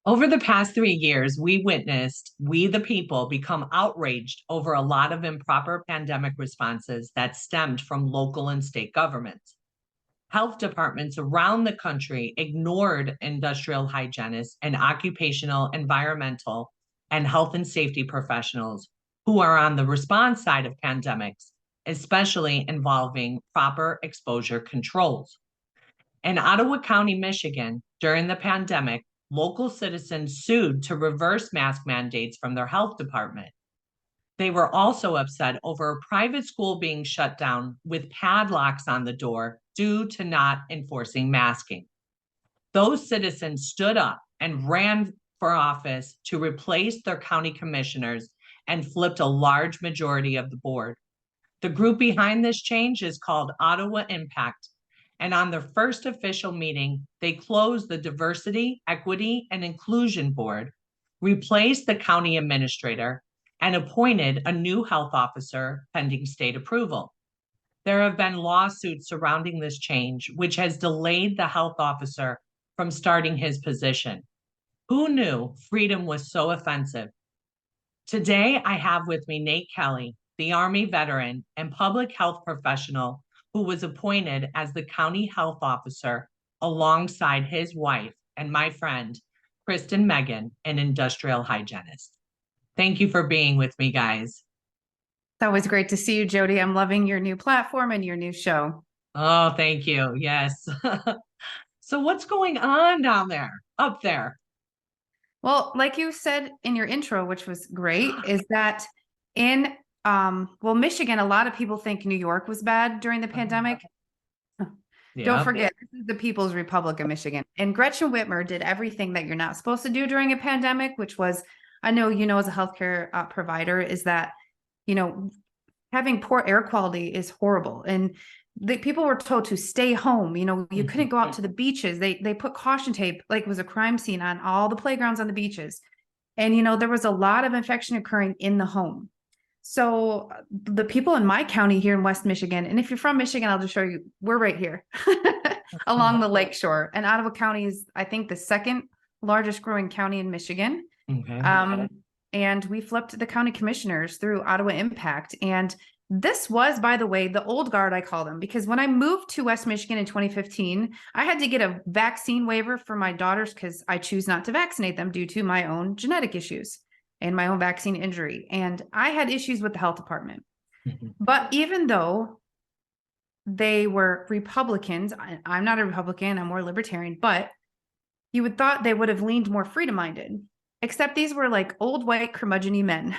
Over the past 3 years, we witnessed we the people become outraged over a lot of improper pandemic responses that stemmed from local and state governments. Health departments around the country ignored industrial hygienists and occupational, environmental, and health and safety professionals who are on the response side of pandemics, especially involving proper exposure controls. In Ottawa County, Michigan, during the pandemic, local citizens sued to reverse mask mandates from their health department. They were also upset over a private school being shut down with padlocks on the door due to not enforcing masking. Those citizens stood up and ran for office to replace their county commissioners and flipped a large majority of the board. The group behind this change is called Ottawa Impact. And on their first official meeting, they closed the Diversity, Equity, and Inclusion Board, replaced the county administrator, and appointed a new health officer pending state approval. There have been lawsuits surrounding this change, which has delayed the health officer from starting his position. Who knew freedom was so offensive? Today, I have with me Nate Kelly, the Army veteran and public health professional who was appointed as the county health officer alongside his wife and my friend, Kristen Meghan, an industrial hygienist. Thank you for being with me, guys. That was great to see you, Jody. I'm loving your new platform and your new show. Oh, thank you. Yes. So what's going on down there, up there? Well, like you said in your intro, which was great, is that in Michigan, a lot of people think New York was bad during the pandemic. Don't forget, this is the People's Republic of Michigan. And Gretchen Whitmer did everything that you're not supposed to do during a pandemic, which was, I know, as a healthcare provider, is that, having poor air quality is horrible. And the people were told to stay home. You couldn't go out to the beaches. They put caution tape, like it was a crime scene, on all the playgrounds on the beaches. And, there was a lot of infection occurring in the home. So the people in my county here in West Michigan, and if you're from Michigan, I'll just show you, we're right here along the lakeshore. And Ottawa County is, I think, the second largest growing county in Michigan. Okay. And we flipped the county commissioners through Ottawa Impact. And this was, by the way, the old guard, I call them, because when I moved to West Michigan in 2015, I had to get a vaccine waiver for my daughters because I choose not to vaccinate them due to my own genetic issues and my own vaccine injury. And I had issues with the health department. But even though they were Republicans, I'm not a Republican, I'm more libertarian, but you would thought they would have leaned more freedom-minded, except these were like old white curmudgeon-y men.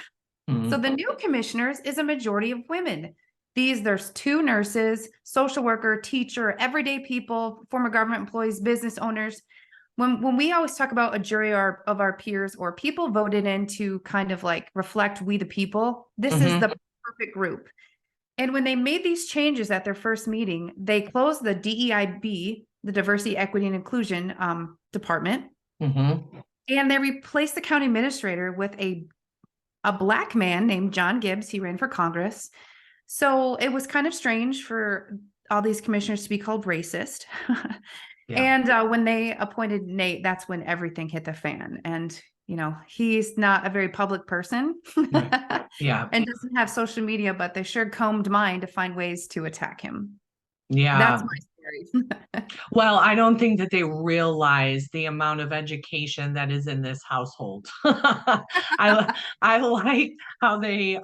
So the new commissioners is a majority of women. There's 2 nurses, social worker, teacher, everyday people, former government employees, business owners. When we always talk about a jury of our peers or people voted in to kind of like reflect we the people, this is the perfect group. And when they made these changes at their first meeting, they closed the DEIB, the Diversity, Equity, and Inclusion department, and they replaced the county administrator with a Black man named John Gibbs. He ran for Congress. So it was kind of strange for all these commissioners to be called racist. And when they appointed Nate, that's when everything hit the fan. And, he's not a very public person and doesn't have social media, but they sure combed mine to find ways to attack him. That's my story. Well, I don't think that they realize the amount of education that is in this household. I like how they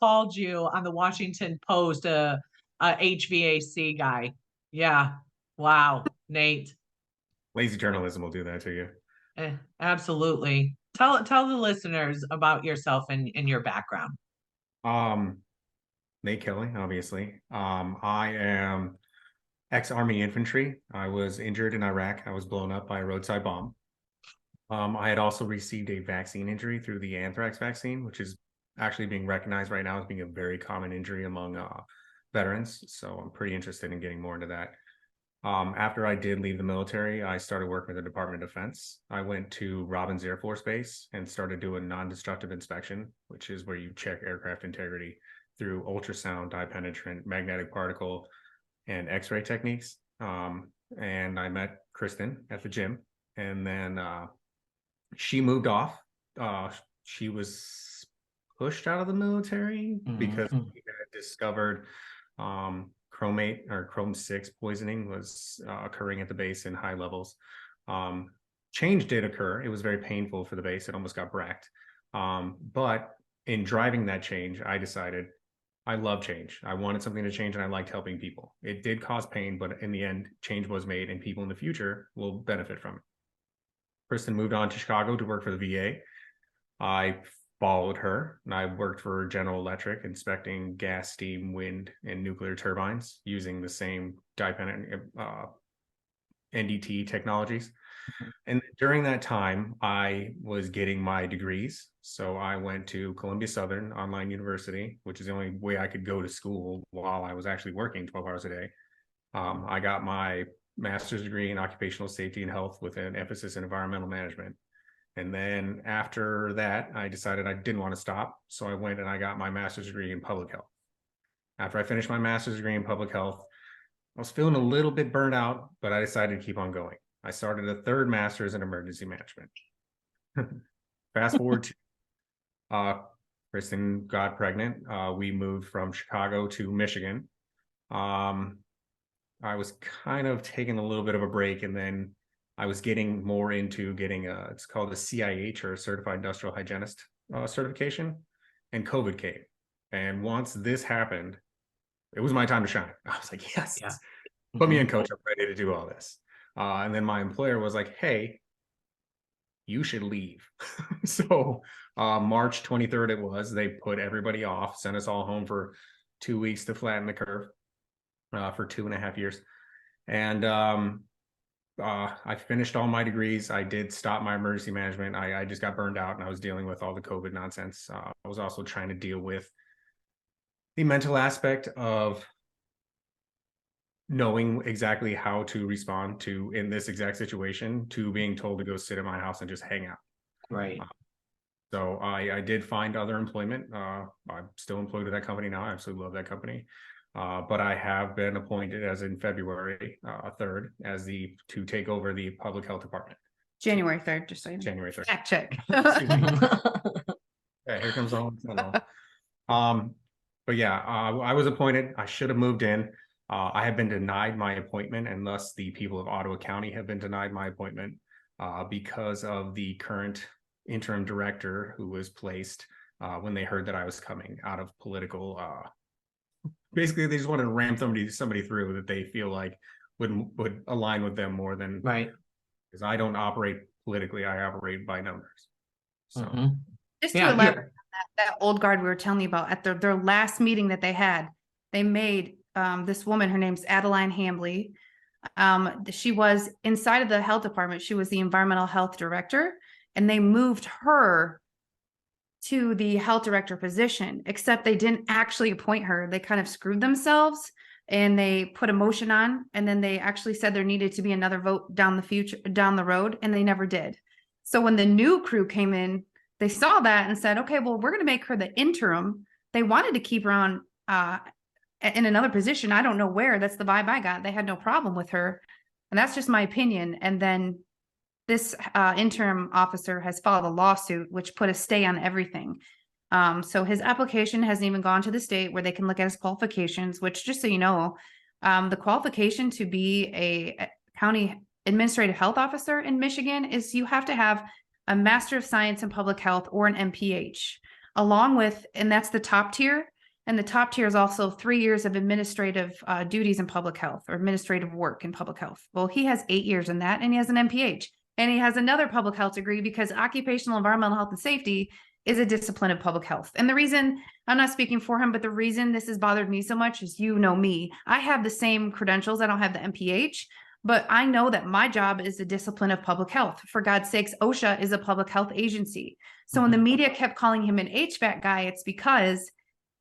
called you on the Washington Post a HVAC guy. Yeah. Wow, Nate. Lazy journalism will do that to you. Absolutely. Tell the listeners about yourself and your background. Nate Kelly, obviously. I am ex-Army infantry. I was injured in Iraq. I was blown up by a roadside bomb. I had also received a vaccine injury through the anthrax vaccine, which is actually being recognized right now as being a very common injury among veterans. So I'm pretty interested in getting more into that. After I did leave the military, I started working with the Department of Defense. I went to Robins Air Force Base and started doing non-destructive inspection, which is where you check aircraft integrity through ultrasound, dye-penetrant, magnetic particle, and X-ray techniques. And I met Kristen at the gym, and then She moved off. She was pushed out of the military because we had discovered chromate or chrome-6 poisoning was occurring at the base in high levels. Change did occur. It was very painful for the base. It almost got wrecked. But in driving that change, I decided I love change. I wanted something to change, and I liked helping people. It did cause pain, but in the end, change was made, and people in the future will benefit from it. Kristen moved on to Chicago to work for the VA. I followed her, and I worked for General Electric, inspecting gas, steam, wind, and nuclear turbines using the same dependent NDT technologies. And during that time, I was getting my degrees. So I went to Columbia Southern Online University, which is the only way I could go to school while I was actually working 12 hours a day. I got my master's degree in occupational safety and health with an emphasis in environmental management. And then after that, I decided I didn't want to stop. So I went and I got my master's degree in public health. After I finished my master's degree in public health, I was feeling a little bit burnt out, but I decided to keep on going. I started a third master's in emergency management. Fast forward to Kristen got pregnant. We moved from Chicago to Michigan. I was kind of taking a little bit of a break, and then I was getting more into getting it's called a CIH, or a Certified Industrial Hygienist certification, and COVID came. And once this happened, it was my time to shine. I was like, yes, put me in, coach. I'm ready to do all this. And then my employer was like, hey, you should leave. So March 23rd it was, they put everybody off, sent us all home for 2 weeks to flatten the curve for 2.5 years. And I finished all my degrees. I did stop my emergency management. I just got burned out, and I was dealing with all the COVID nonsense. I was also trying to deal with the mental aspect of knowing exactly how to respond to, in this exact situation, to being told to go sit in my house and just hang out. Right. So I did find other employment. I'm still employed with that company now. I absolutely love that company. But I have been appointed, as in February 3rd, to take over the public health department. January 3rd, just so you know. January 3rd. Fact check. Yeah, here comes the whole but yeah, I was appointed. I should have moved in. I have been denied my appointment, and thus the people of Ottawa County have been denied my appointment because of the current interim director who was placed when they heard that I was coming out of political. Basically, they just wanted to ram somebody through that they feel like would align with them more than Right. Because I don't operate politically; I operate by numbers. So. Just to elaborate on that old guard we were telling you about, at their last meeting that they had, they made this woman, her name's Adeline Hambley. She was inside of the health department. She was the environmental health director, and they moved her to the health director position, except they didn't actually appoint her. They kind of screwed themselves, and they put a motion on, and then they actually said there needed to be another vote down the road, and they never did. So when the new crew came in, they saw that and said, okay, well, we're going to make her the interim. They wanted to keep her on in another position. I don't know where. That's the vibe I got. They had no problem with her. And that's just my opinion. And then this interim officer has filed a lawsuit, which put a stay on everything. So his application hasn't even gone to the state where they can look at his qualifications, which, just so you know, the qualification to be a county administrative health officer in Michigan is you have to have a Master of Science in Public Health or an MPH, along with, and that's the top tier. And the top tier is also 3 years of administrative duties in public health, or administrative work in public health. Well, he has 8 years in that, and he has an MPH, and he has another public health degree, because occupational environmental health and safety is a discipline of public health. And the reason, I'm not speaking for him, but the reason this has bothered me so much is, you know me, I have the same credentials. I don't have the MPH, but I know that my job is a discipline of public health. For God's sakes, OSHA is a public health agency. So when the media kept calling him an HVAC guy, it's because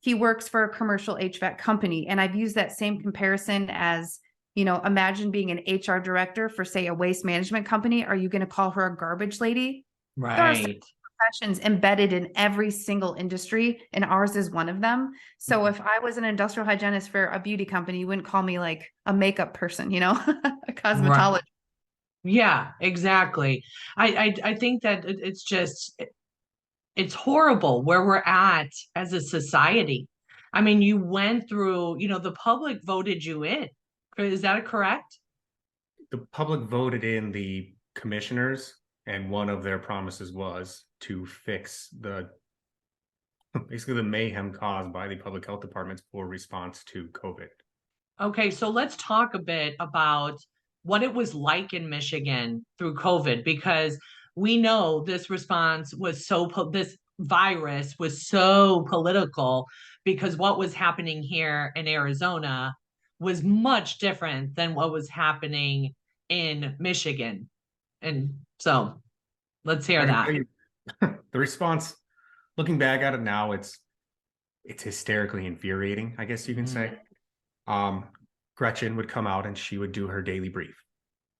he works for a commercial HVAC company. And I've used that same comparison as, you know, imagine being an HR director for, say, a waste management company. Are you going to call her a garbage lady? Right. There are some professions embedded in every single industry, and ours is one of them. So if I was an industrial hygienist for a beauty company, you wouldn't call me like a makeup person, you know, a cosmetologist. Yeah, exactly. I think that it's horrible where we're at as a society. I mean, you went through, the public voted you in. Is that correct? The public voted in the commissioners, and one of their promises was to fix the basically the mayhem caused by the public health department's poor response to COVID. Okay, so let's talk a bit about what it was like in Michigan through COVID, because we know this response was this virus was so political, because what was happening here in Arizona was much different than what was happening in Michigan. And so let's hear I can that. tell you the response, looking back at it now, it's hysterically infuriating, I guess you can say. Um, Gretchen would come out and she would do her daily brief,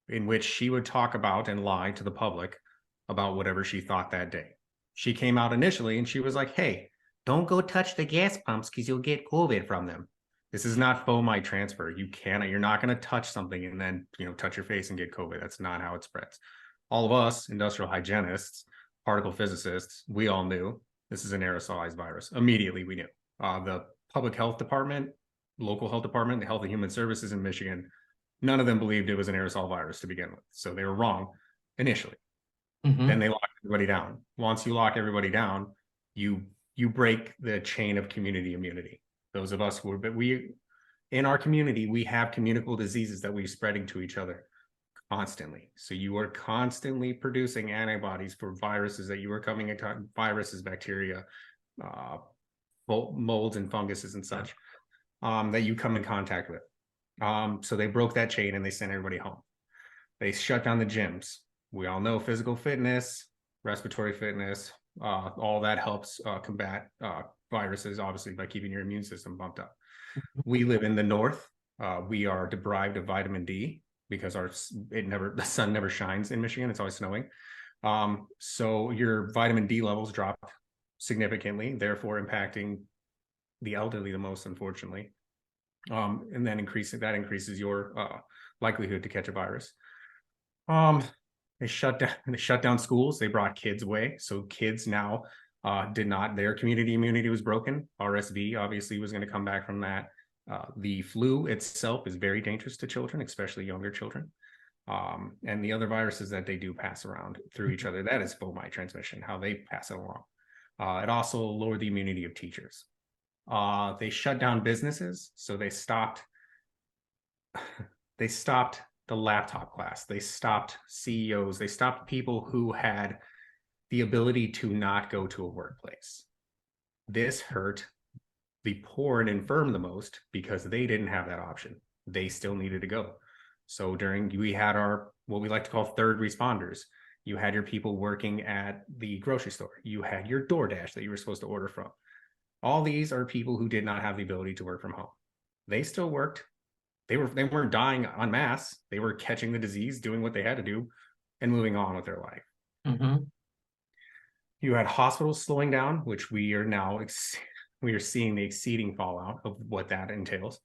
in which she would talk about and lie to the public about whatever she thought that day. She came out initially and she was like, hey, don't go touch the gas pumps because you'll get COVID from them. This is not fomite transfer. You're not going to touch something and then, touch your face and get COVID. That's not how it spreads. All of us, industrial hygienists, particle physicists, we all knew this is an aerosolized virus. Immediately we knew. The public health department, local health department, the Health and Human Services in Michigan, none of them believed it was an aerosol virus to begin with. So they were wrong initially. Then they locked everybody down. Once you lock everybody down, you break the chain of community immunity. Those of us who are, but we, in our community, we have communicable diseases that we're spreading to each other constantly. So you are constantly producing antibodies for viruses that you are coming into, viruses, bacteria, molds and funguses and such, that you come in contact with. So they broke that chain and they sent everybody home. They shut down the gyms. We all know physical fitness, respiratory fitness, all that helps combat viruses, obviously, by keeping your immune system bumped up. We live in the north. We are deprived of vitamin D because the sun never shines in Michigan. It's always snowing. So your vitamin D levels drop significantly, therefore impacting the elderly the most, unfortunately. And then increases your likelihood to catch a virus. They shut down schools. They brought kids away. So kids now their community immunity was broken. RSV obviously was going to come back from that. The flu itself is very dangerous to children, especially younger children. And the other viruses that they do pass around through each other, that is fomite transmission, how they pass it along. It also lowered the immunity of teachers. They shut down businesses. So they stopped the laptop class. They stopped CEOs. They stopped people who had the ability to not go to a workplace. This hurt the poor and infirm the most because they didn't have that option. They still needed to go. So we had our, what we like to call third responders. You had your people working at the grocery store. You had your DoorDash that you were supposed to order from. All these are people who did not have the ability to work from home. They still worked. They weren't dying en masse. They were catching the disease, doing what they had to do, and moving on with their life. You had hospitals slowing down, which we are seeing the exceeding fallout of what that entails.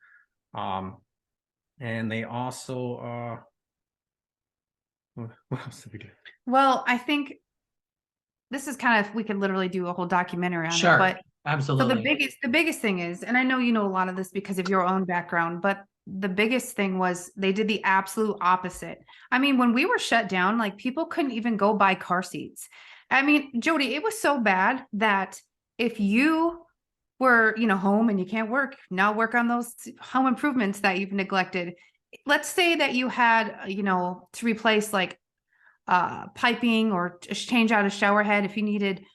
And they also, what else did we do? Well, I think this is kind of, we could literally do a whole documentary on it, but absolutely. So the biggest thing is, and I know you know a lot of this because of your own background, but the biggest thing was they did the absolute opposite. I mean, when we were shut down, like people couldn't even go buy car seats. I mean, Jody, it was so bad that if you were, home and you can't work, now work on those home improvements that you've neglected. Let's say that you had, to replace like piping or change out a shower head if you needed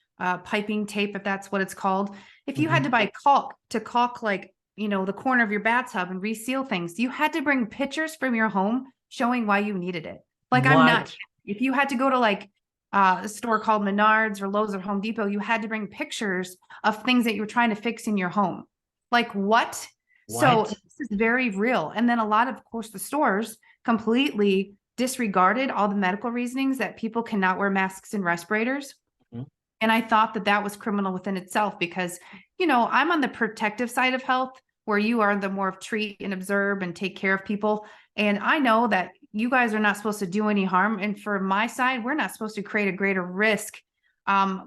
piping tape, if that's what it's called. If you had to buy caulk to caulk like, the corner of your bathtub and reseal things, you had to bring pictures from your home showing why you needed it. Like, I'm not kidding. If you had to go to like a store called Menards or Lowe's or Home Depot, you had to bring pictures of things that you were trying to fix in your home. Like what? So this is very real. And then a lot of course, the stores completely disregarded all the medical reasonings that people cannot wear masks and respirators. And I thought that that was criminal within itself because, I'm on the protective side of health where you are the more of treat and observe and take care of people. And I know that you guys are not supposed to do any harm. And for my side, we're not supposed to create a greater risk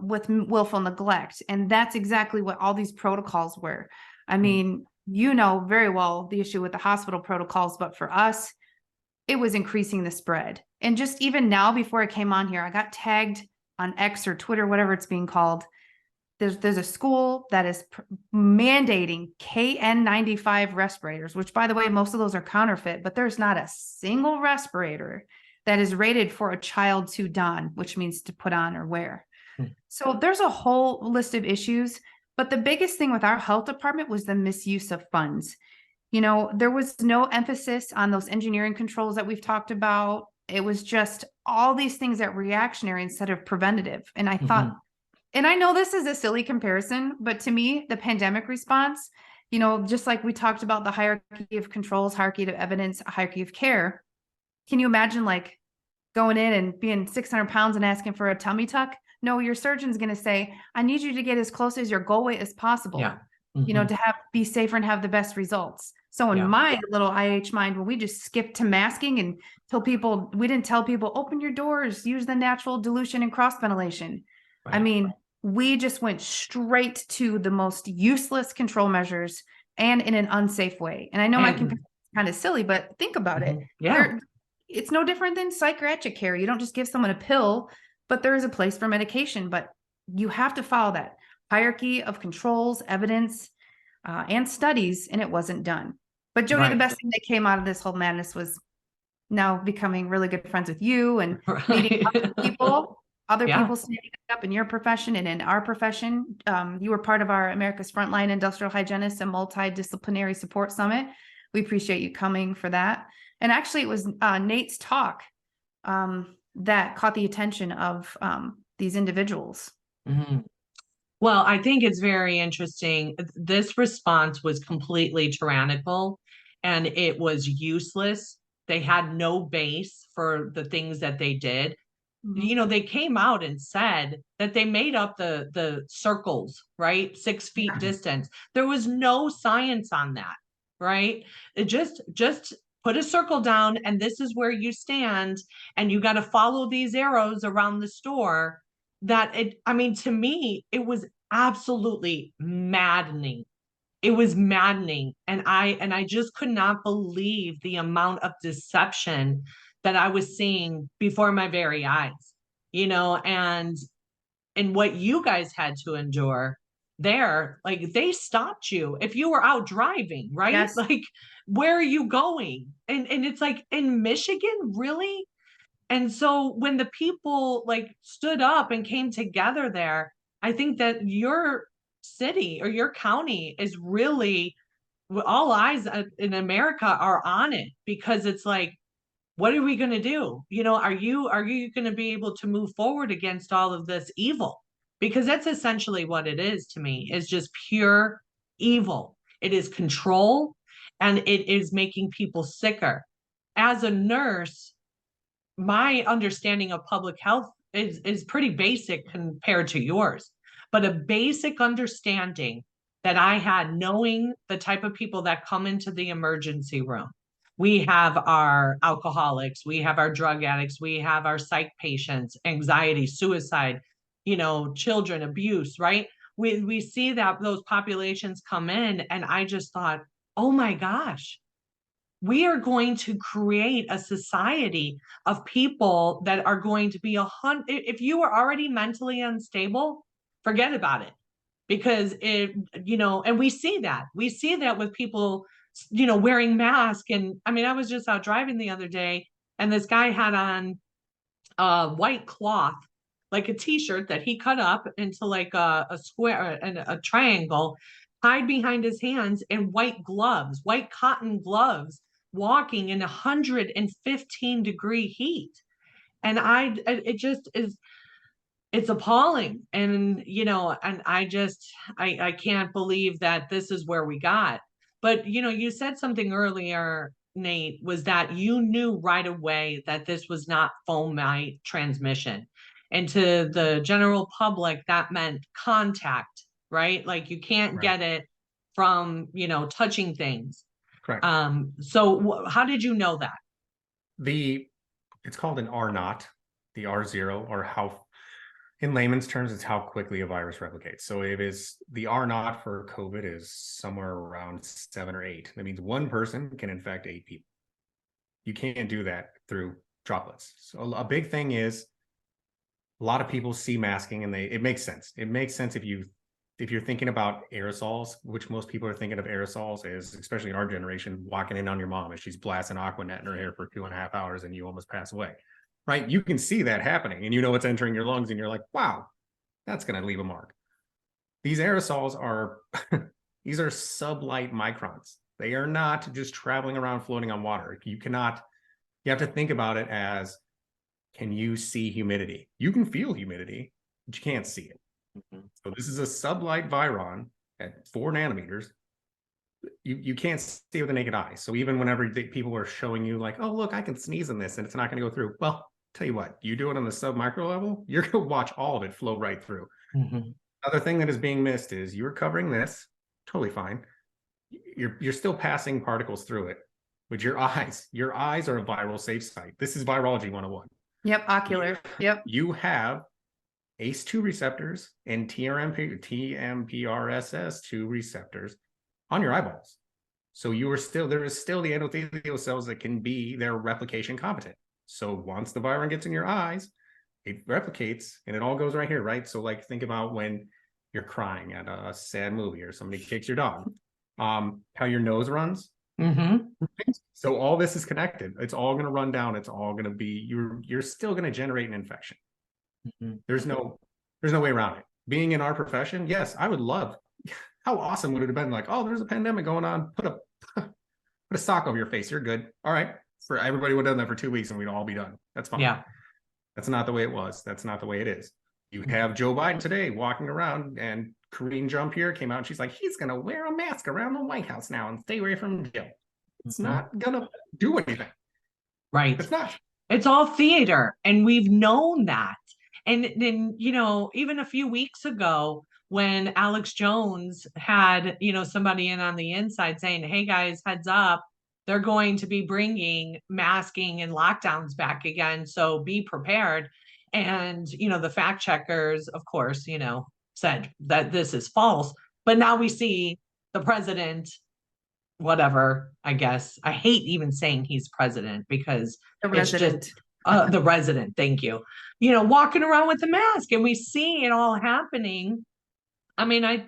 with willful neglect. And that's exactly what all these protocols were. I mean, you know very well the issue with the hospital protocols, but for us, it was increasing the spread. And just even now, before I came on here, I got tagged on X or Twitter, whatever it's being called. There's a school that is mandating KN95 respirators, which, by the way, most of those are counterfeit, but there's not a single respirator that is rated for a child to don, which means to put on or wear. So there's a whole list of issues, but the biggest thing with our health department was the misuse of funds. You know, there was no emphasis on those engineering controls that we've talked about. It was just all these things that were reactionary instead of preventative. And I thought, and I know this is a silly comparison, but to me, the pandemic response, you know, just like we talked about the hierarchy of controls, hierarchy of evidence, hierarchy of care. Can you imagine like going in and being 600 pounds and asking for a tummy tuck? No, your surgeon's going to say, I need you to get as close as your goal weight as possible, you know, to be safer and have the best results. So in my little IH mind, when we just skipped to masking and we didn't tell people, open your doors, use the natural dilution and cross ventilation. Right. I mean, we just went straight to the most useless control measures and in an unsafe way. And I know my comparison is kind of silly, but think about it. It's no different than psychiatric care. You don't just give someone a pill, but there is a place for medication, but you have to follow that hierarchy of controls, evidence, and studies, and it wasn't done. But Jody, the best thing that came out of this whole madness was now becoming really good friends with you and meeting other people standing up in your profession and in our profession. You were part of our America's Frontline Industrial Hygienists and Multidisciplinary Support Summit. We appreciate you coming for that. And actually, it was Nate's talk that caught the attention of these individuals. Well, I think it's very interesting. This response was completely tyrannical and it was useless. They had no base for the things that they did. You know, they came out and said that they made up the circles, right? 6 feet distance. There was no science on that, right? It just put a circle down and this is where you stand and you got to follow these arrows around the store. I mean, to me, it was absolutely maddening. It was maddening. And I just could not believe the amount of deception that I was seeing before my very eyes, you know, and what you guys had to endure there, like they stopped you if you were out driving, right? Yes. Like, where are you going? And it's like, in Michigan, really? And so when the people like stood up and came together there, I think that your city or your county is really, all eyes in America are on it, because it's like, what are we going to do? You know, are you going to be able to move forward against all of this evil? Because that's essentially what it is to me, is just pure evil. It is control and it is making people sicker. As a nurse, my understanding of public health is pretty basic compared to yours, but a basic understanding that I had, knowing the type of people that come into the emergency room. We have our alcoholics, we have our drug addicts, we have our psych patients, anxiety, suicide, you know, children abuse, right? We see that those populations come in, and I just thought, oh my gosh, we are going to create a society of people that are going to be if you are already mentally unstable, forget about it. Because you know, and we see that with people, you know, wearing masks. And I mean, I was just out driving the other day and this guy had on white cloth, like a t-shirt that he cut up into like a square and a triangle, tied behind his hands, and white gloves, white cotton gloves, walking in 115-degree heat. And it just is, it's appalling. And, you know, and I can't believe that this is where we got. But, you know, you said something earlier, Nate, was that you knew right away that this was not fomite transmission. And to the general public, that meant contact, right? Like you can't get it from, you know, touching things. Correct. So how did you know that? It's called an R naught, the R0, or how, in layman's terms, it's how quickly a virus replicates. So it is the R naught for COVID is somewhere around 7 or 8. That means one person can infect 8 people. You can't do that through droplets. So a big thing is a lot of people see masking and it makes sense. It makes sense if you're thinking about aerosols, which most people are thinking of aerosols is, especially in our generation, walking in on your mom as she's blasting Aquanet in her hair for 2.5 hours and you almost pass away, right? You can see that happening and you know it's entering your lungs and you're like, wow, that's going to leave a mark. These aerosols are, these are sublight microns. They are not just traveling around floating on water. You have to think about it as, can you see humidity? You can feel humidity, but you can't see it. So this is a sublight viron at 4 nanometers. You can't see it with the naked eye. So even whenever people are showing you like, oh, look, I can sneeze in this and it's not going to go through. Well, tell you what, you do it on the sub-micro level, you're going to watch all of it flow right through. Other thing that is being missed is you're covering this, totally fine. You're still passing particles through it. But your eyes are a viral safe site. This is virology 101. Yep, ocular. Yep. You have ACE2 receptors and TMPRSS2 receptors on your eyeballs. So there is still the endothelial cells that can be their replication competent. So once the virus gets in your eyes, it replicates and it all goes right here, right? So like think about when you're crying at a sad movie or somebody kicks your dog, how your nose runs. So all this is connected. It's all going to run down. It's all going to be, you're still going to generate an infection. There's no way around it. Being in our profession, yes, I would love. How awesome would it have been? Like, oh, there's a pandemic going on. Put a sock over your face. You're good. All right. For everybody would have done that for 2 weeks and we'd all be done. That's fine. Yeah. That's not the way it was. That's not the way it is. You have Joe Biden today walking around, and Korean Jump here came out and she's like, he's going to wear a mask around the White House now and stay away from jail. It's not going to do anything. Right. It's not. It's all theater. And we've known that. And then, even a few weeks ago, when Alex Jones had, somebody in on the inside saying, hey guys, heads up, they're going to be bringing masking and lockdowns back again. So be prepared. And, the fact checkers, of course, said that this is false. But now we see the president, whatever, I guess. I hate even saying he's president because it's just the resident. Thank you. Walking around with the mask, and we see it all happening. I mean,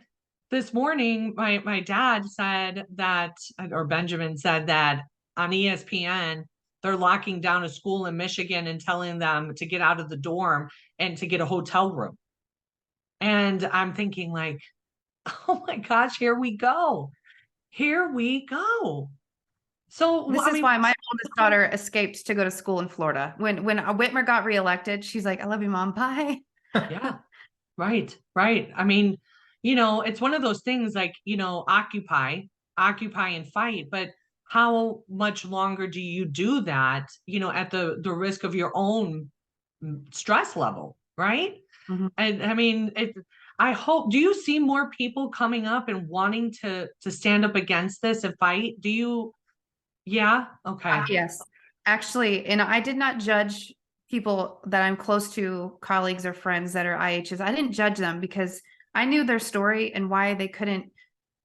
this morning, my dad said that, or Benjamin said that on ESPN, they're locking down a school in Michigan and telling them to get out of the dorm and to get a hotel room. And I'm thinking like, oh my gosh, here we go. Here we go. So this is why my oldest daughter escaped to go to school in Florida. When Whitmer got reelected, she's like, I love you, Mom. Bye. Yeah. Right. I mean, it's one of those things like, occupy and fight, but how much longer do you do that, at the risk of your own stress level, right? And I mean, do you see more people coming up and wanting to stand up against this and fight? Do you? Yeah. Okay. Yes, actually, and I did not judge people that I'm close to, colleagues or friends that are IHs. I didn't judge them because I knew their story and why they couldn't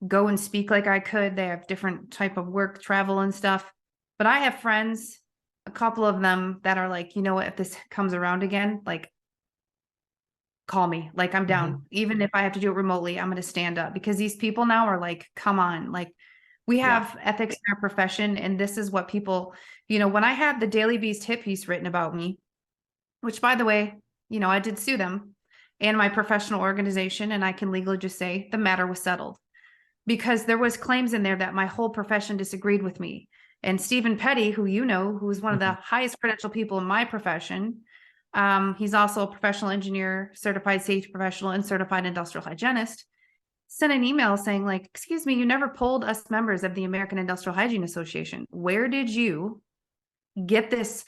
go and speak like I could. They have different type of work, travel and stuff. But I have friends, a couple of them that are like, you know what, if this comes around again, like, call me, like I'm down. Even if I have to do it remotely, I'm going to stand up, because these people now are like, come on, like we have ethics in our profession. And this is what people, when I had the Daily Beast hit piece written about me, which by the way, I did sue them and my professional organization, and I can legally just say the matter was settled because there was claims in there that my whole profession disagreed with me. And Stephen Petty, who who is one of the highest credential people in my profession, he's also a professional engineer, certified safety professional, and certified industrial hygienist, sent an email saying like, excuse me, you never polled us members of the American Industrial Hygiene Association. Where did you get this,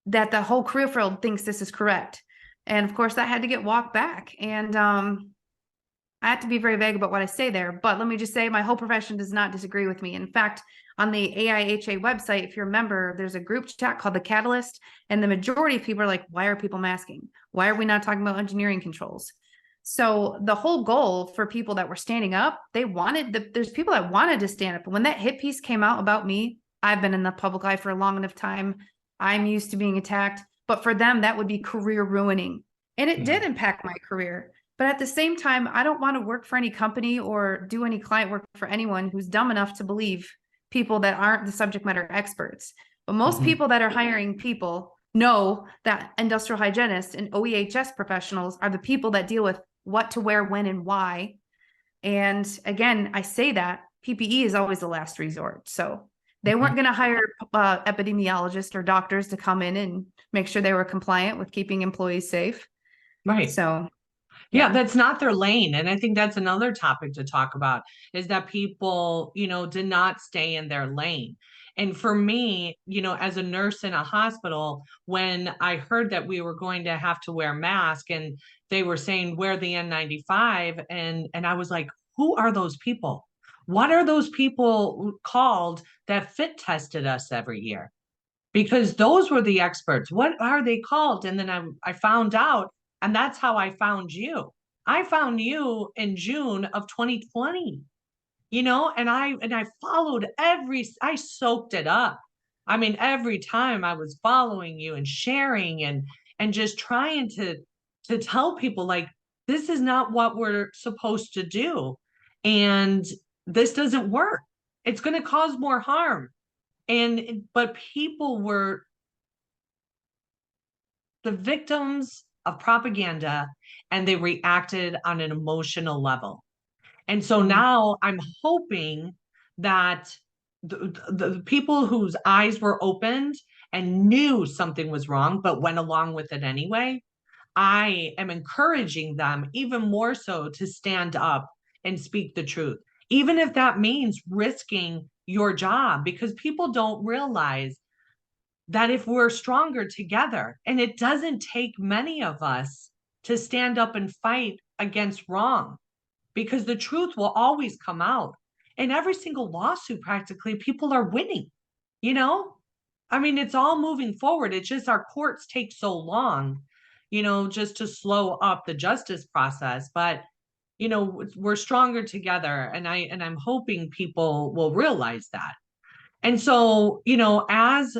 that the whole career field thinks this is correct? And of course that had to get walked back. And I have to be very vague about what I say there, but let me just say my whole profession does not disagree with me. In fact, on the AIHA website, if you remember, there's a group chat called the Catalyst, and the majority of people are like, why are people masking? Why are we not talking about engineering controls? So the whole goal for people that were standing up, there's people that wanted to stand up. And when that hit piece came out about me, I've been in the public eye for a long enough time. I'm used to being attacked, but for them, that would be career ruining. And it did impact my career. But at the same time, I don't want to work for any company or do any client work for anyone who's dumb enough to believe people that aren't the subject matter experts. But most people that are hiring people know that industrial hygienists and OEHS professionals are the people that deal with what to wear, when, and why. And again, I say that PPE is always the last resort. So they weren't going to hire epidemiologists or doctors to come in and make sure they were compliant with keeping employees safe. Right. So yeah, that's not their lane. And I think that's another topic to talk about, is that people, did not stay in their lane. And for me, as a nurse in a hospital, when I heard that we were going to have to wear masks and they were saying wear the N95, and I was like, who are those people? What are those people called that fit tested us every year? Because those were the experts. What are they called? And then I found out, and that's how I found you. I found you in June of 2020, and I followed I soaked it up. I mean, every time I was following you and sharing and just trying to tell people, like, this is not what we're supposed to do. And this doesn't work. It's going to cause more harm. But people were the victims of propaganda, and they reacted on an emotional level. And so now I'm hoping that the people whose eyes were opened and knew something was wrong, but went along with it anyway, I am encouraging them even more so to stand up and speak the truth, even if that means risking your job, because people don't realize that if we're stronger together, and it doesn't take many of us to stand up and fight against wrong, because the truth will always come out. In every single lawsuit, practically, people are winning, you know? I mean, it's all moving forward. It's just our courts take so long, just to slow up the justice process. But, we're stronger together. And I'm hoping people will realize that. And so, as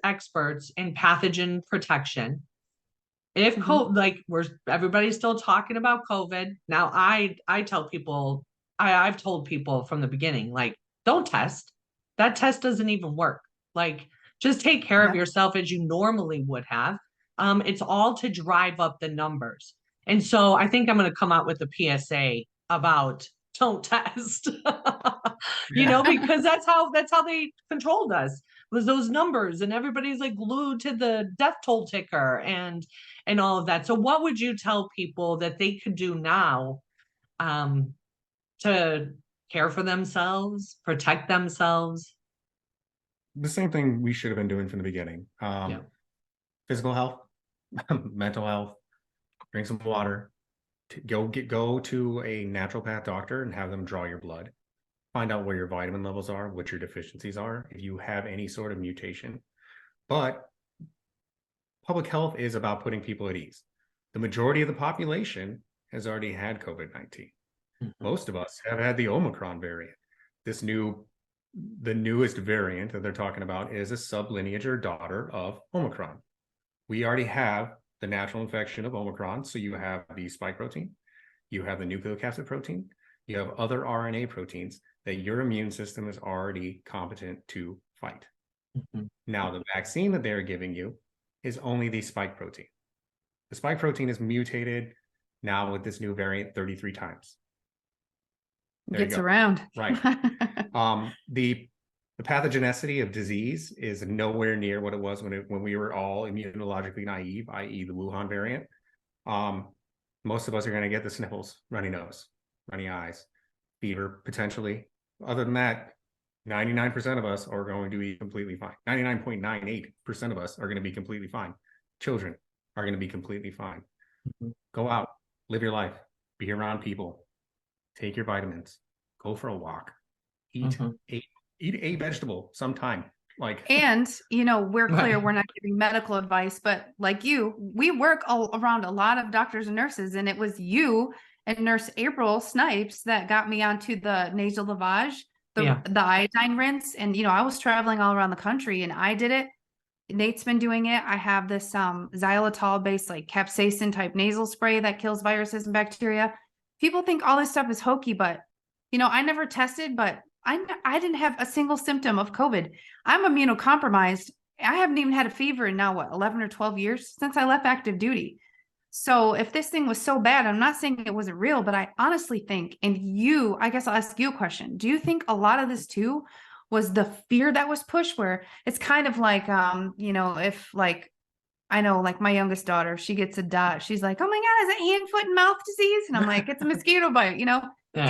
experts in pathogen protection, if like everybody's still talking about COVID. Now, I tell people, I've told people from the beginning, like, don't test. That test doesn't even work. Like, just take care of yourself as you normally would have. It's all to drive up the numbers. And so I think I'm going to come out with a PSA about don't test. Because that's how they controlled us, was those numbers, and everybody's like glued to the death toll ticker and all of that. So what would you tell people that they could do now to care for themselves, protect themselves? The same thing we should have been doing from the beginning. Physical health, mental health, drink some water, go to a naturopath doctor and have them draw your blood, find out where your vitamin levels are, what your deficiencies are, if you have any sort of mutation. But public health is about putting people at ease. The majority of the population has already had COVID-19. Most of us have had the Omicron variant. The newest variant that they're talking about is a sublineage or daughter of Omicron. We already have the natural infection of Omicron. So you have the spike protein, you have the nucleocapsid protein, you have other RNA proteins that your immune system is already competent to fight. Now, the vaccine that they're giving you is only the spike protein. The spike protein is mutated now with this new variant 33 times. Gets around. Right. The pathogenicity of disease is nowhere near what it was when we were all immunologically naive, i.e. the Wuhan variant. Most of us are going to get the sniffles, runny nose, runny eyes, fever, potentially. Other than that, 99% of us are going to be completely fine. 99.98% of us are going to be completely fine. Children are going to be completely fine. Go out, live your life, be around people, take your vitamins, go for a walk, eat a vegetable sometime. Like, and we're clear, Right. we're not giving medical advice, but like you, we work all around a lot of doctors and nurses, and it was you and Nurse April Snipes that got me onto the nasal lavage, the iodine rinse. And I was traveling all around the country and I did it. Nate's been doing it. I have this xylitol based like capsaicin type nasal spray that kills viruses and bacteria. People think all this stuff is hokey, but I never tested, but I didn't have a single symptom of COVID. I'm immunocompromised. I haven't even had a fever in now, 11 or 12 years since I left active duty. So if this thing was so bad, I'm not saying it wasn't real, but I honestly think, and I guess I'll ask you a question. Do you think a lot of this too was the fear that was pushed, where it's kind of like, if like, I know like my youngest daughter, she gets a dot. She's like, oh my God, is it hand, foot, and mouth disease? And I'm like, it's a mosquito bite, Do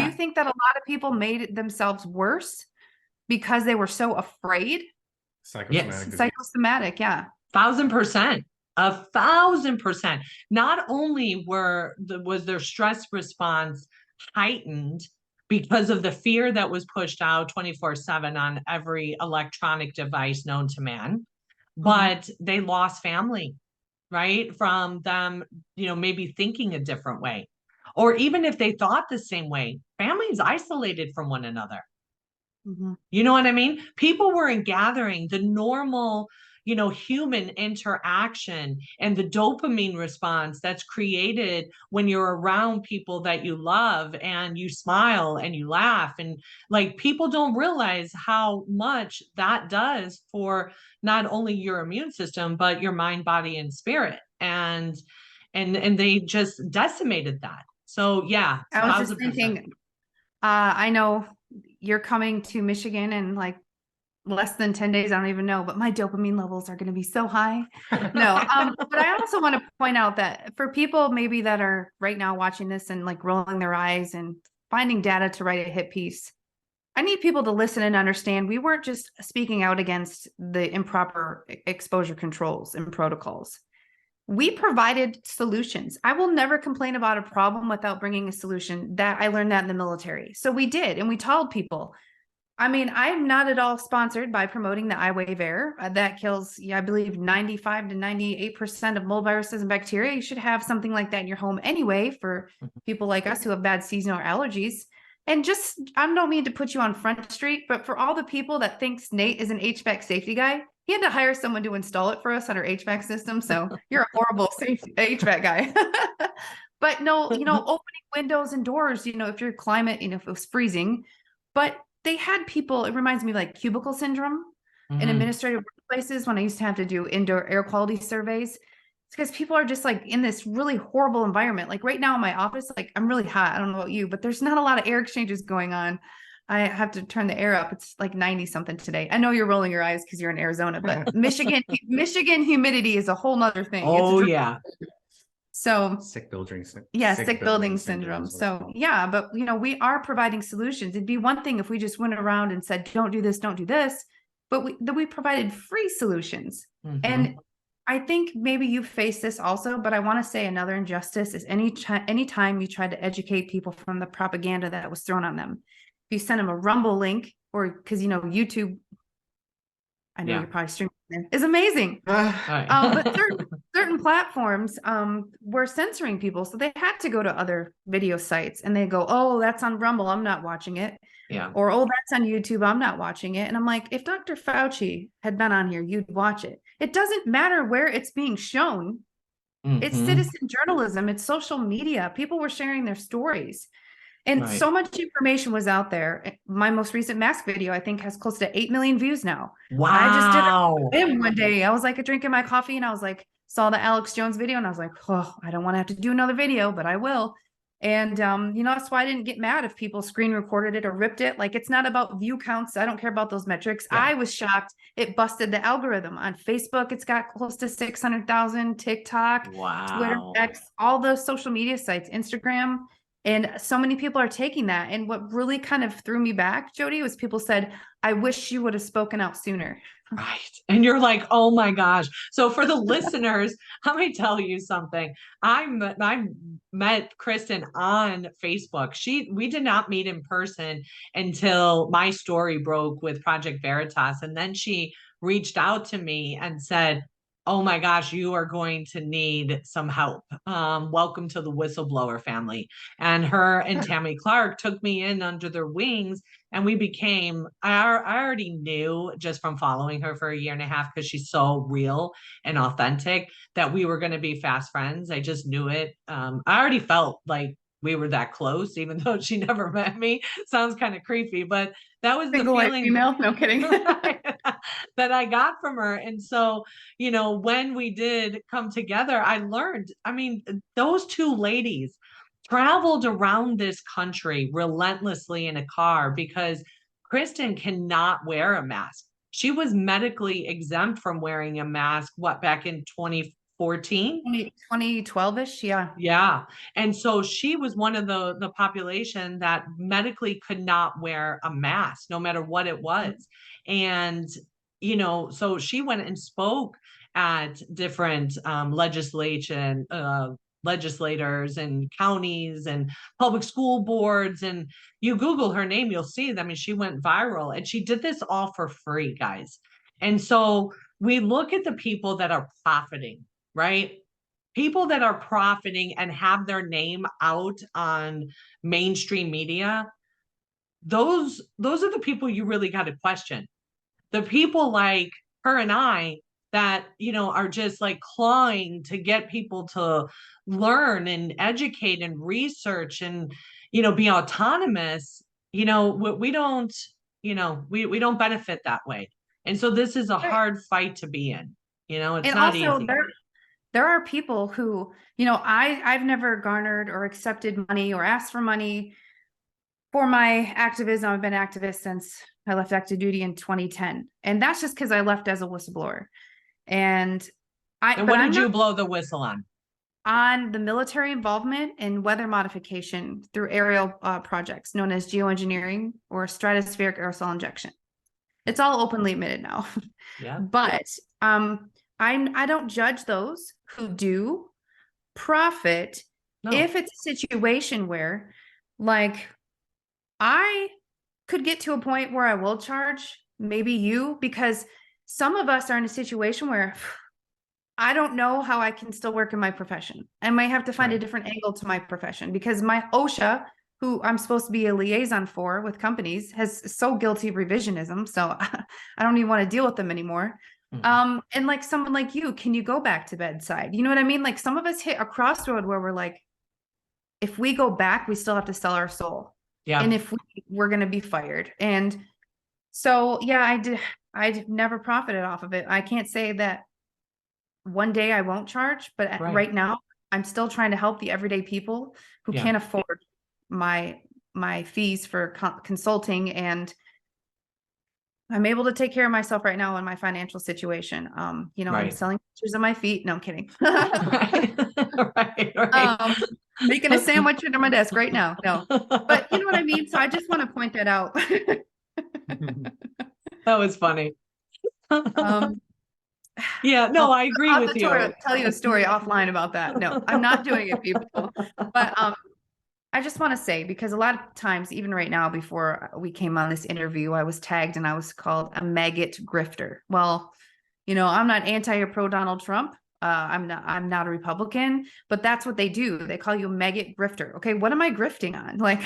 you think that a lot of people made it themselves worse because they were so afraid? psychosomatic disease. Psychosomatic, yeah. 1,000%. 1,000%. Not only was their stress response heightened because of the fear that was pushed out 24/7 on every electronic device known to man, but they lost family, right? From them, maybe thinking a different way. Or even if they thought the same way, families isolated from one another. You know what I mean? People weren't gathering the normal, human interaction and the dopamine response that's created when you're around people that you love and you smile and you laugh. And like, people don't realize how much that does for not only your immune system, but your mind, body, and spirit. And they just decimated that. So yeah, I was just 1,000%. thinking, I know you're coming to Michigan in like less than 10 days. I don't even know, but my dopamine levels are going to be so high. No, but I also want to point out that for people maybe that are right now watching this and like rolling their eyes and finding data to write a hit piece, I need people to listen and understand we weren't just speaking out against the improper exposure controls and protocols. We provided solutions. I will never complain about a problem without bringing a solution. That I learned that in the military. So we did, and we told people. I mean, I'm not at all sponsored by promoting the iWave Air. That kills, I believe, 95 to 98% of mold viruses and bacteria. You should have something like that in your home anyway for people like us who have bad seasonal allergies. And just, I don't mean to put you on Front Street, but for all the people that thinks Nate is an HVAC safety guy, he had to hire someone to install it for us on our HVAC system. So you're a horrible HVAC guy. But no, opening windows and doors, if your climate, if it was freezing. But they had people, it reminds me of like cubicle syndrome in administrative workplaces when I used to have to do indoor air quality surveys. It's because people are just like in this really horrible environment. Like right now in my office, like I'm really hot. I don't know about you, but there's not a lot of air exchanges going on. I have to turn the air up. It's like 90 something today. I know you're rolling your eyes because you're in Arizona, but Michigan humidity is a whole nother thing. Oh, yeah. So sick building syndrome. So yeah, but we are providing solutions. It'd be one thing if we just went around and said, don't do this, but we provided free solutions. And I think maybe you face this also, but I want to say another injustice is anytime you try to educate people from the propaganda that was thrown on them. If you send them a Rumble link, or because YouTube, I know you're probably streaming there, is amazing. But certain platforms were censoring people, so they had to go to other video sites, and they go, "Oh, that's on Rumble, I'm not watching it." Yeah. Or, "Oh, that's on YouTube, I'm not watching it." And I'm like, if Dr. Fauci had been on here, you'd watch it. It doesn't matter where it's being shown. It's citizen journalism. It's social media. People were sharing their stories. And so much information was out there. My most recent mask video, I think, has close to 8 million views now. Wow. I just did it one day. I was like drinking my coffee and I was like, saw the Alex Jones video and I was like, oh, I don't want to have to do another video, but I will. And, that's why I didn't get mad if people screen recorded it or ripped it. Like, it's not about view counts. I don't care about those metrics. Yeah. I was shocked. It busted the algorithm on Facebook. It's got close to 600,000, TikTok, Twitter, X, all the social media sites, Instagram. And so many people are taking that. And what really kind of threw me back, Jody, was people said, I wish you would have spoken out sooner. Right. And you're like, oh my gosh. So for the listeners, let me tell you something. I met Kristen on Facebook. We did not meet in person until my story broke with Project Veritas. And then she reached out to me and said, oh my gosh, you are going to need some help. Welcome to the whistleblower family. And her and Tammy Clark took me in under their wings, and we became, I already knew just from following her for a year and a half, because she's so real and authentic, that we were going to be fast friends. I just knew it. I already felt like we were that close, even though she never met me. Sounds kind of creepy, but that was Single the white feeling female, no kidding. that I got from her. And so, when we did come together, I learned, I mean, those two ladies traveled around this country relentlessly in a car because Kristen cannot wear a mask. She was medically exempt from wearing a mask, back in 2014? 2012-ish, yeah. Yeah. And so she was one of the population that medically could not wear a mask, no matter what it was. And, so she went and spoke at different legislators and counties and public school boards. And you Google her name, you'll see, I mean, she went viral, and she did this all for free, guys. And so we look at the people that are profiting, right? People that are profiting and have their name out on mainstream media, those are the people you really got to question. The people like her and I that, are just like clawing to get people to learn and educate and research and, be autonomous, we don't, we don't benefit that way. And so this is a hard fight to be in. It's and not also easy. There are people who, I've never garnered or accepted money or asked for money for my activism. I've been activist since I left active duty in 2010. And that's just because I left as a whistleblower. And what did you blow the whistle on? On the military involvement in weather modification through aerial projects known as geoengineering or stratospheric aerosol injection. It's all openly admitted now. Yeah. But I don't judge those who do profit. No. If it's a situation where, like, I could get to a point where I will charge, maybe you, because some of us are in a situation where I don't know how I can still work in my profession. I might have to find a different angle to my profession, because my OSHA, who I'm supposed to be a liaison for with companies, has so guilty of revisionism. So I don't even want to deal with them anymore. And like someone like you, can you go back to bedside? You know what I mean? Like, some of us hit a crossroad where we're like, if we go back, we still have to sell our soul. Yeah. And if we're going to be fired. And so, yeah, I never profited off of it. I can't say that one day I won't charge, but right now I'm still trying to help the everyday people who can't afford my fees for consulting, and I'm able to take care of myself right now in my financial situation. I'm selling pictures of my feet. No, I'm kidding. Making a sandwich under my desk right now. No, but you know what I mean? So I just want to point that out. That was funny. Yeah, no, I agree with you. I'll tell you a story offline about that. No, I'm not doing it, people. But I just want to say, because a lot of times, even right now, before we came on this interview, I was tagged and I was called a maggot grifter. Well, I'm not anti or pro Donald Trump. I'm not a Republican, but that's what they do. They call you a maggot grifter. Okay, what am I grifting on? Like,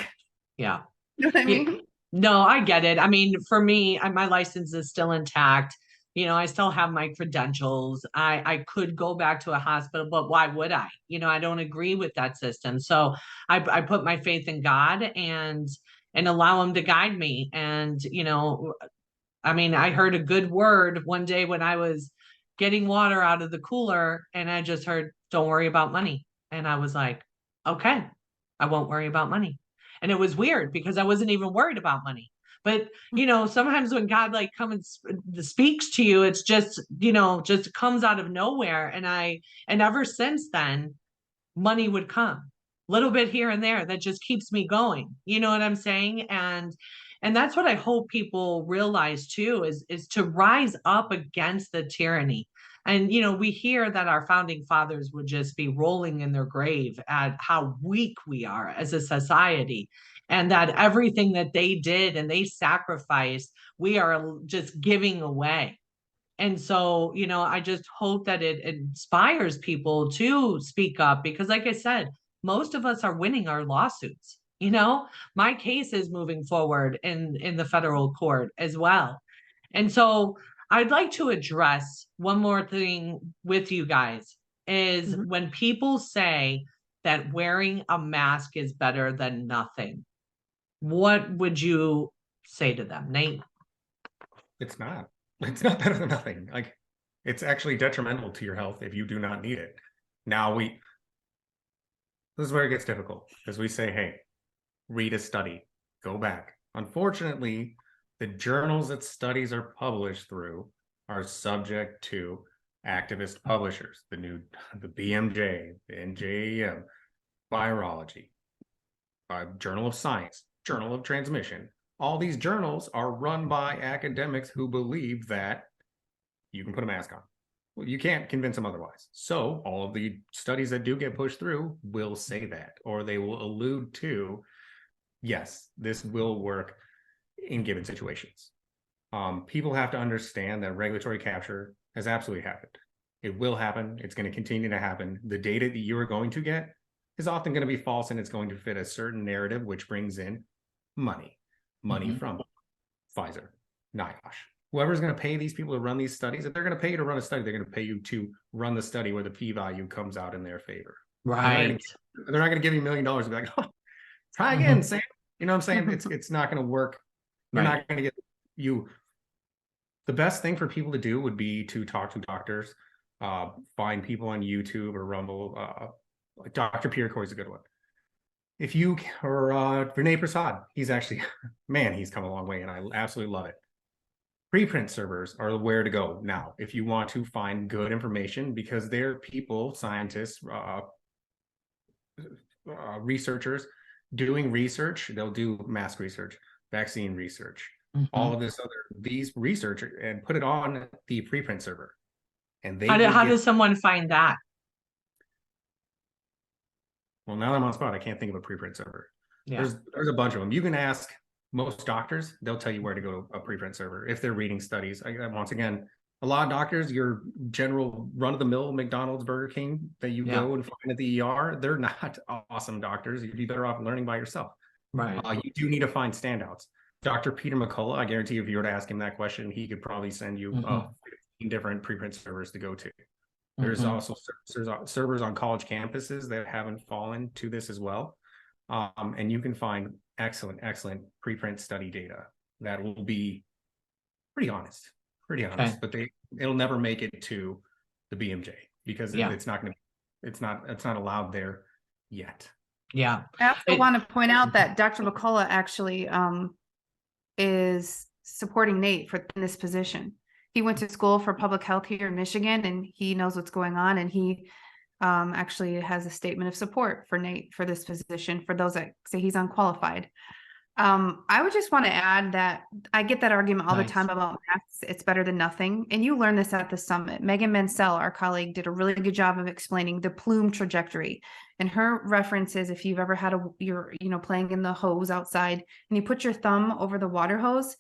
yeah, you know what I mean? No, I get it. I mean, for me, my license is still intact. I still have my credentials. I could go back to a hospital, but why would I? I don't agree with that system. So I put my faith in God and allow him to guide me. And, I mean, I heard a good word one day when I was getting water out of the cooler, and I just heard, don't worry about money. And I was like, okay, I won't worry about money. And it was weird because I wasn't even worried about money. But, sometimes when God like comes and speaks to you, it's just, just comes out of nowhere. And ever since then, money would come. little bit here and there that just keeps me going. You know what I'm saying? And that's what I hope people realize too, is to rise up against the tyranny. And we hear that our founding fathers would just be rolling in their grave at how weak we are as a society, and that everything that they did and they sacrificed, we are just giving away. And so, I just hope that it inspires people to speak up, because like I said, most of us are winning our lawsuits. My case is moving forward in the federal court as well. And so I'd like to address one more thing with you guys, is when people say that wearing a mask is better than nothing, what would you say to them, Nate? It's not. It's not better than nothing. Like, it's actually detrimental to your health if you do not need it. Now this is where it gets difficult, because we say, hey, read a study, go back. Unfortunately, the journals that studies are published through are subject to activist publishers, the BMJ, the NJEM, Virology, Journal of Science, Journal of Transmission. All these journals are run by academics who believe that you can put a mask on. Well, you can't convince them otherwise. So all of the studies that do get pushed through will say that, or they will allude to, yes, this will work in given situations. People have to understand that regulatory capture has absolutely happened. It will happen. It's going to continue to happen. The data that you are going to get is often going to be false, and it's going to fit a certain narrative, which brings in money from Pfizer, NIOSH. Whoever's going to pay these people to run these studies, if they're going to pay you to run a study, they're going to pay you to run the study where the p-value comes out in their favor. Right. They're not going to give you $1 million and be like, oh, try again, Sam. You know what I'm saying? It's not going to work. You're not going to get you. The best thing for people to do would be to talk to doctors, find people on YouTube or Rumble. Dr. Pierre Coy is a good one. If you, or Renee Prasad, he's actually, man, he's come a long way, and I absolutely love it. Preprint servers are where to go now if you want to find good information, because they're people, scientists, researchers doing research. They'll do mask research, vaccine research, all of these research, and put it on the preprint server. And how does someone find that? Well, now I'm on spot. I can't think of a preprint server. Yeah. There's a bunch of them. You can ask most doctors. They'll tell you where to go to a preprint server if they're reading studies. Once again, a lot of doctors, your general run-of-the-mill McDonald's, Burger King that you go and find at the ER, they're not awesome doctors. You'd be better off learning by yourself. Right. You do need to find standouts. Dr. Peter McCullough, I guarantee if you were to ask him that question, he could probably send you 15 different preprint servers to go to. There's also servers on college campuses that haven't fallen to this as well. And you can find excellent preprint study data that will be pretty honest, but it'll never make it to the BMJ, because it's not allowed there yet. Yeah. I also want to point out that Dr. McCullough actually is supporting Nate in this position. He went to school for public health here in Michigan, and he knows what's going on. And he actually has a statement of support for Nate for this position, for those that say he's unqualified. I would just want to add that I get that argument all the time about masks. It's better than nothing. And you learned this at the summit. Megan Mansell, our colleague, did a really good job of explaining the plume trajectory. And her reference is, if you've ever had you're playing in the hose outside and you put your thumb over the water hose,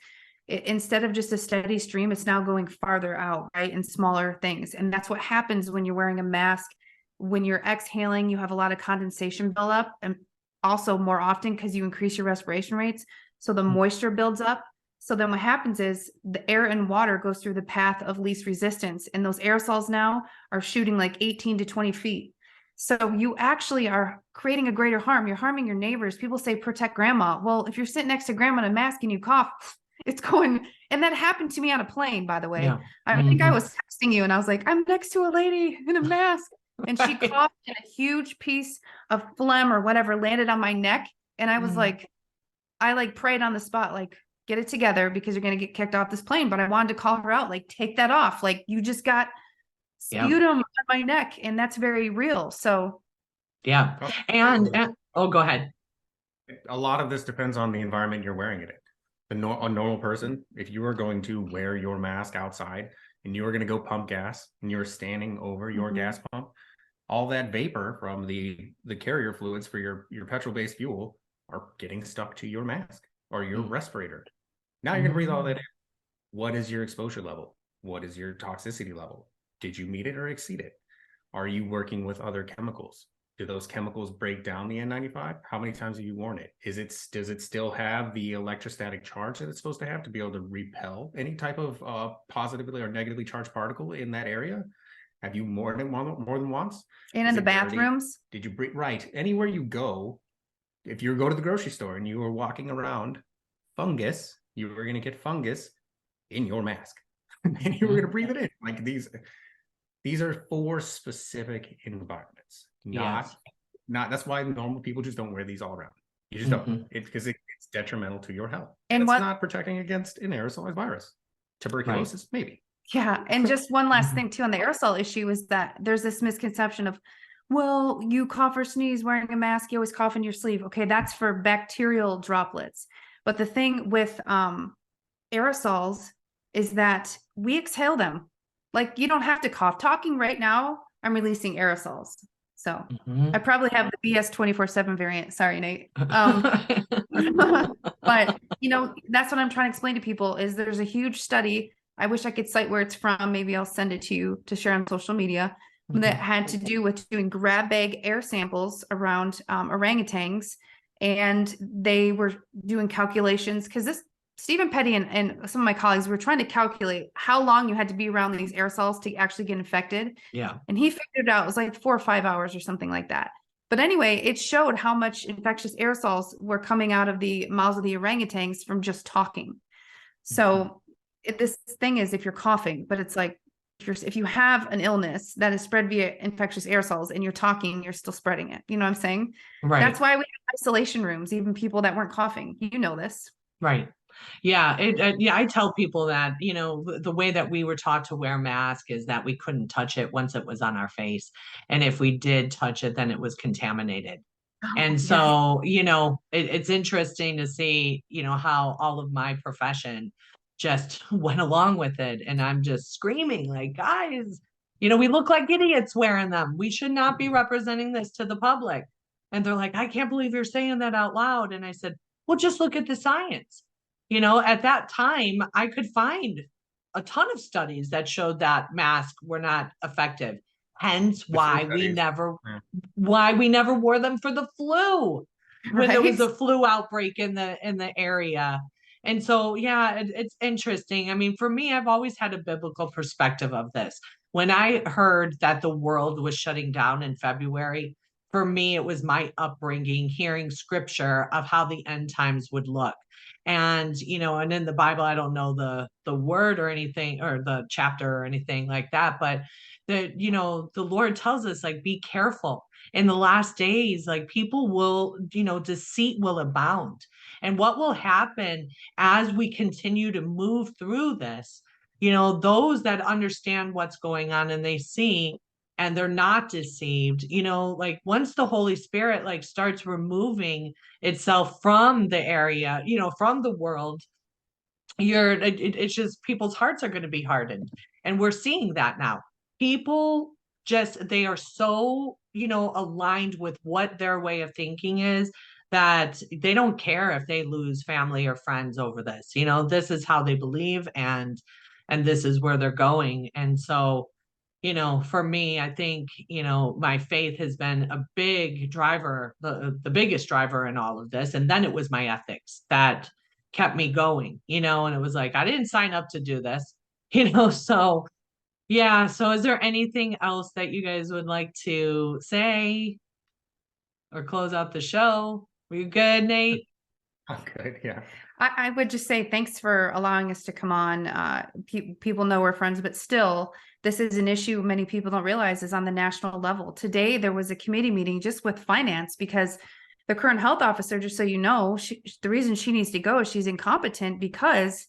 instead of just a steady stream, it's now going farther out, right? In smaller things. And that's what happens when you're wearing a mask. When you're exhaling, you have a lot of condensation buildup, and also more often because you increase your respiration rates. So the moisture builds up. So then what happens is the air and water goes through the path of least resistance. And those aerosols now are shooting like 18 to 20 feet. So you actually are creating a greater harm. You're harming your neighbors. People say protect grandma. Well, if you're sitting next to grandma in a mask and you cough, it's going, and that happened to me on a plane, by the way. Yeah. I think I was texting you and I was like, I'm next to a lady in a mask. And she coughed, and a huge piece of phlegm or whatever landed on my neck. And I was like, I prayed on the spot, like, get it together, because you're going to get kicked off this plane. But I wanted to call her out, like, take that off. Like, you just got sputum on my neck, and that's very real. So yeah. And Oh, go ahead. A lot of this depends on the environment you're wearing it in. A normal person, if you are going to wear your mask outside and you are going to go pump gas and you're standing over your gas pump, all that vapor from the carrier fluids for your petrol-based fuel are getting stuck to your mask or your respirator. Now you're going to breathe all that in. What is your exposure level? What is your toxicity level? Did you meet it or exceed it? Are you working with other chemicals? Do those chemicals break down the N95? How many times have you worn it? Does it still have the electrostatic charge that it's supposed to have to be able to repel any type of positively or negatively charged particle in that area? Have you more than once? And in the bathrooms? Did you breathe? Right. Anywhere you go, if you go to the grocery store and you are walking around fungus, you are going to get fungus in your mask. And you were going to breathe it in. Like these are for specific environments. Not that's why normal people just don't wear these all around. You just don't. Because it's detrimental to your health. And it's not protecting against an aerosolized virus. Tuberculosis, maybe. Yeah. And just one last thing too on the aerosol issue is that there's this misconception of, well, you cough or sneeze wearing a mask, you always cough in your sleeve. Okay, that's for bacterial droplets. But the thing with aerosols is that we exhale them. Like you don't have to cough. Talking right now, I'm releasing aerosols. So I probably have the BS 24/7 variant. Sorry, Nate. But you know, that's what I'm trying to explain to people is there's a huge study. I wish I could cite where it's from. Maybe I'll send it to you to share on social media that had to do with doing grab bag air samples around orangutans. And they were doing calculations because this Stephen Petty and some of my colleagues were trying to calculate how long you had to be around these aerosols to actually get infected. Yeah. And he figured it out. It was like 4 or 5 hours or something like that. But anyway, it showed how much infectious aerosols were coming out of the mouths of the orangutans from just talking. So this thing is if you're coughing, but it's like if you have an illness that is spread via infectious aerosols and you're talking, you're still spreading it. You know what I'm saying? Right. That's why we have isolation rooms, even people that weren't coughing. You know this. Right. Yeah. I tell people that, you know, the way that we were taught to wear masks is that we couldn't touch it once it was on our face. And if we did touch it, then it was contaminated. And so, you know, it's interesting to see, you know, how all of my profession just went along with it. And I'm just screaming like, guys, you know, we look like idiots wearing them. We should not be representing this to the public. And they're like, I can't believe you're saying that out loud. And I said, well, just look at the science. You know, at that time, I could find a ton of studies that showed that masks were not effective. Hence why we never wore them for the flu when there was a flu outbreak in the area. And so, yeah, it's interesting. I mean, for me, I've always had a biblical perspective of this. When I heard that the world was shutting down in February, for me, it was my upbringing, hearing scripture of how the end times would look. And, you know, and in the Bible, I don't know the word or anything or the chapter or anything like that, but that, you know, the Lord tells us like, be careful in the last days, like people will, you know, deceit will abound. And what will happen as we continue to move through this, you know, those that understand what's going on and they see and they're not deceived, you know, like once the Holy Spirit like starts removing itself from the area, you know, from the world, it's just people's hearts are going to be hardened. And we're seeing that now. People just, they are so, you know, aligned with what their way of thinking is that they don't care if they lose family or friends over this. You know, this is how they believe and this is where they're going. And so, you know, for me, I think, you know, my faith has been a big driver, the biggest driver in all of this. And then it was my ethics that kept me going, you know, and it was like, I didn't sign up to do this, you know, so yeah. So is there anything else that you guys would like to say or close out the show? Were you good, Nate? I'm good. Yeah. I would just say thanks for allowing us to come on. People know we're friends, but still, this is an issue many people don't realize is on the national level. Today, there was a committee meeting just with finance because the current health officer, just so you know, the reason she needs to go is she's incompetent because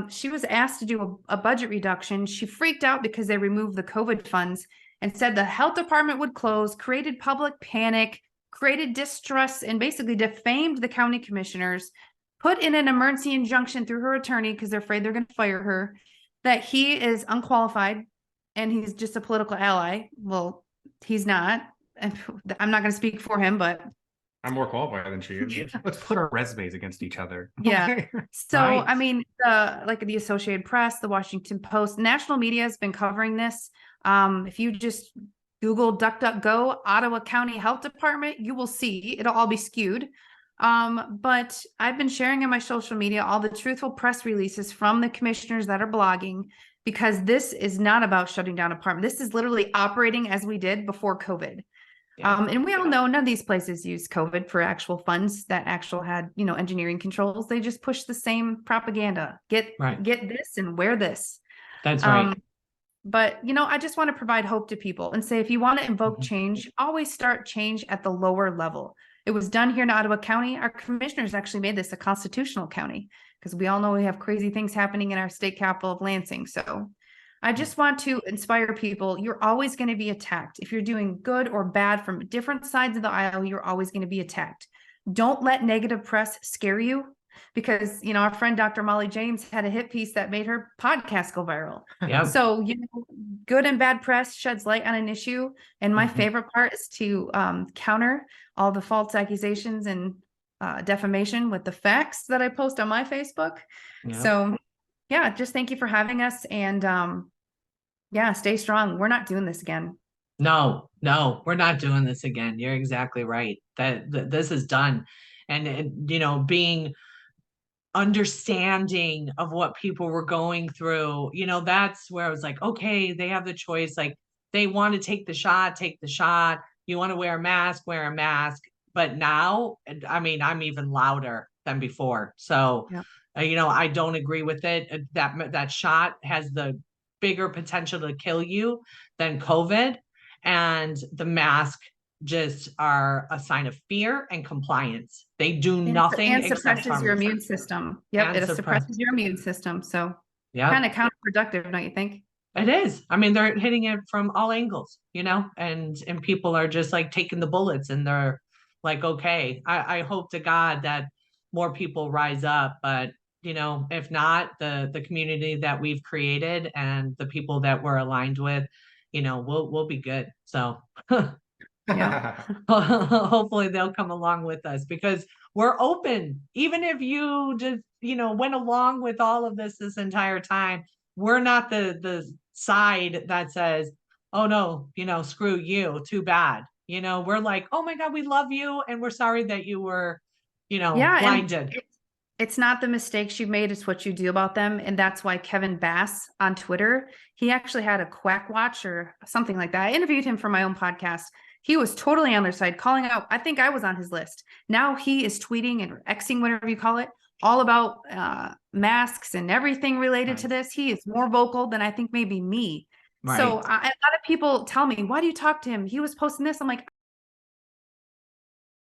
she was asked to do a budget reduction. She freaked out because they removed the COVID funds and said the health department would close, created public panic. created distrust and basically defamed the county commissioners, put in an emergency injunction through her attorney because they're afraid they're going to fire her, that he is unqualified and he's just a political ally. Well, he's not. I'm not going to speak for him, but I'm more qualified than she is. Let's put our resumes against each other. yeah. So, Right. I mean, like the Associated Press, the Washington Post, national media has been covering this. If you just Google DuckDuckGo, Ottawa County Health Department, you will see it'll all be skewed. But I've been sharing on my social media all the truthful press releases from the commissioners that are blogging, because this is not about shutting down a department. This is literally operating as we did before COVID. Yeah. And we all know none of these places use COVID for actual funds that actual had, engineering controls. They just push the same propaganda. Get this and wear this. That's right. But, I just want to provide hope to people and say, if you want to invoke change, always start change at the lower level. It was done here in Ottawa County. Our commissioners actually made this a constitutional county, because we all know we have crazy things happening in our state capital of Lansing. So I just want to inspire people. You're always going to be attacked. If you're doing good or bad from different sides of the aisle, you're always going to be attacked. Don't let negative press scare you, because, our friend Dr. Molly James had a hit piece that made her podcast go viral. Yeah. So, good and bad press sheds light on an issue. And my favorite part is to counter all the false accusations and defamation with the facts that I post on my Facebook. Yeah. So, yeah, just thank you for having us. And stay strong. We're not doing this again. No, we're not doing this again. You're exactly right. That this is done. And, being understanding of what people were going through, that's where I was like, okay, they have the choice. Like, they want to take the shot. You want to wear a mask. But now, I mean, I'm even louder than before. So, I don't agree with it. That shot has the bigger potential to kill you than COVID, and the mask just are a sign of fear and compliance. They do nothing and except suppresses your immune system. Yep, it suppresses your immune system. So kind of counterproductive, don't you think? It is. I mean, they're hitting it from all angles, and people are just like taking the bullets, and they're like, okay, I hope to God that more people rise up, but if not, the community that we've created and the people that we're aligned with, we'll be good. So Yeah. hopefully they'll come along with us, because we're open. Even if you just, went along with all of this entire time, we're not the side that says, oh no, screw you, too bad. We're like, oh my God, we love you. And we're sorry that you were, blinded. It's not the mistakes you've made, it's what you do about them. And that's why Kevin Bass on Twitter, he actually had a quack watch or something like that. I interviewed him for my own podcast. He was totally on their side, calling out, I think I was on his list. Now he is tweeting and Xing, whatever you call it, all about masks and everything related to this. He is more vocal than I think maybe me. Right. So a lot of people tell me, why do you talk to him? He was posting this. I'm like,